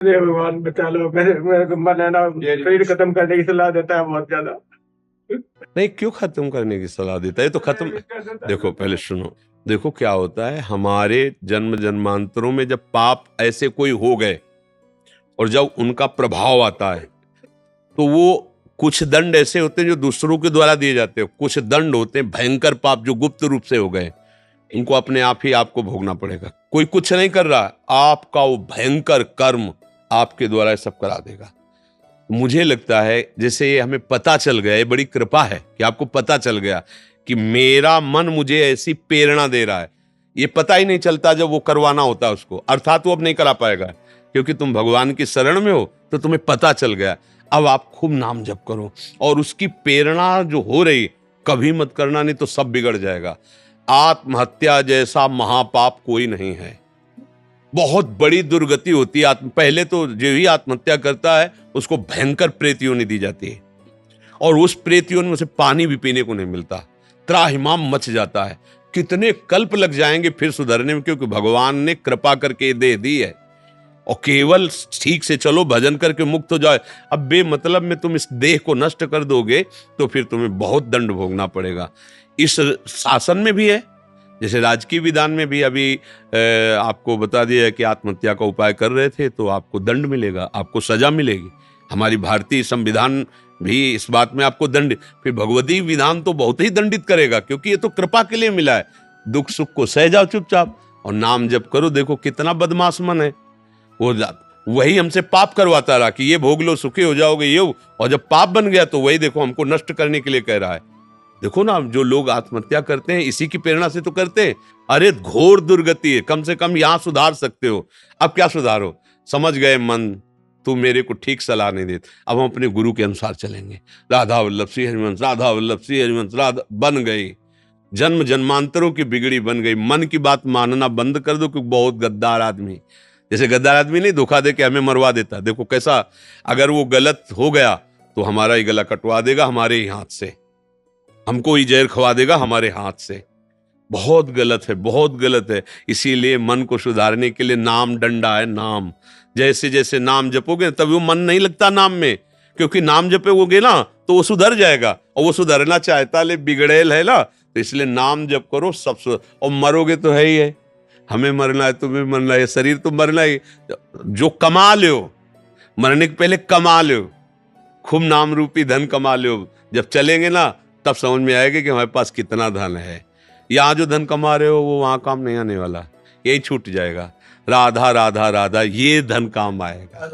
अरे भगवान बचा लो, मेरे को मन है ना शरीर खत्म करने की सलाह देता है बहुत ज्यादा। नहीं, क्यों खत्म करने की सलाह देता है? ये तो खत्म। देखो पहले सुनो, देखो क्या होता है, हमारे जन्म जन्मांतरों में जब पाप ऐसे कोई हो गए और जब उनका प्रभाव आता है तो वो कुछ दंड ऐसे होते हैं जो दूसरों के द्वारा दिए जाते हैं, कुछ दंड होते हैं भयंकर पाप जो गुप्त रूप से हो गए, इनको अपने आप ही आपको भोगना पड़ेगा। कोई कुछ नहीं कर रहा, आपका वो भयंकर कर्म आपके द्वारा सब करा देगा। मुझे लगता है जैसे ये हमें पता चल गया, ये बड़ी कृपा है कि आपको पता चल गया कि मेरा मन मुझे ऐसी प्रेरणा दे रहा है। ये पता ही नहीं चलता जब वो करवाना होता है उसको, अर्थात वो अब नहीं करा पाएगा क्योंकि तुम भगवान की शरण में हो, तो तुम्हें पता चल गया। अब आप खूब नाम जप करो और उसकी प्रेरणा जो हो रही, कभी मत करना, नहीं तो सब बिगड़ जाएगा। आत्महत्या जैसा महापाप कोई नहीं है, बहुत बड़ी दुर्गति होती है। पहले तो जो ही आत्महत्या करता है उसको भयंकर प्रेत योनि दी जाती है और उस प्रेत योनि में से पानी भी पीने को नहीं मिलता, त्राहिमाम मच जाता है। कितने कल्प लग जाएंगे फिर सुधरने में, क्योंकि भगवान ने कृपा करके दे दी है। और केवल ठीक से चलो, भजन करके मुक्त हो जाए। अब बेमतलब में तुम इस देह को नष्ट कर दोगे तो फिर तुम्हें बहुत दंड भोगना पड़ेगा। इस शासन में भी है, जैसे राजकीय विधान में भी अभी आपको बता दिया है कि आत्महत्या का उपाय कर रहे थे तो आपको दंड मिलेगा, आपको सजा मिलेगी। हमारी भारतीय संविधान भी इस बात में आपको दंड, फिर भगवती विधान तो बहुत ही दंडित करेगा, क्योंकि ये तो कृपा के लिए मिला है। दुख सुख को सह जाओ चुपचाप और नाम जप करो। देखो कितना बदमाश मन है, वो वही हमसे पाप करवाता रहा कि ये भोग लो सुखी हो जाओगे ये, और जब पाप बन गया तो वही देखो हमको नष्ट करने के लिए कह रहा है। देखो ना, जो लोग आत्महत्या करते हैं इसी की प्रेरणा से तो करते हैं। अरे घोर दुर्गति है, कम से कम यहां सुधार सकते हो। अब क्या सुधारो? समझ गए मन, तू मेरे को ठीक सलाह नहीं देता, अब हम अपने गुरु के अनुसार चलेंगे। राधा वल्लभ श्री हरिवंश, राधा वल्लभ श्री हरिवंश, राधा बन गई। जन्म जन्मांतरों की बिगड़ी बन गई। मन की बात मानना बंद कर दो, क्योंकि बहुत गद्दार आदमी, जैसे गद्दार आदमी नहीं धोखा दे के हमें मरवा देता, देखो कैसा, अगर वो गलत हो गया तो हमारा ही गला कटवा देगा हमारे ही हाथ से, हमको ही जहर खवा देगा हमारे हाथ से। बहुत गलत है, बहुत गलत है। इसीलिए मन को सुधारने के लिए नाम डंडा है। नाम जैसे जैसे नाम जपोगे तभी वो मन नहीं लगता नाम में, क्योंकि नाम जपोगे ना तो वो सुधर जाएगा, और वो सुधरना चाहता ले बिगड़ेल है ना, तो इसलिए नाम जप करो सब और मरोगे तो है ही है। हमें मरना है, तुम्हें मरना है, शरीर तो मरना ही। जो कमा लो, मरने के पहले कमा लो, खूब नाम रूपी धन कमा लो। जब चलेंगे ना तब समझ में आएगा कि हमारे पास कितना धन है। यहाँ जो धन कमा रहे हो वो वहां काम नहीं आने वाला, यही छूट जाएगा। राधा राधा राधा, ये धन काम आएगा।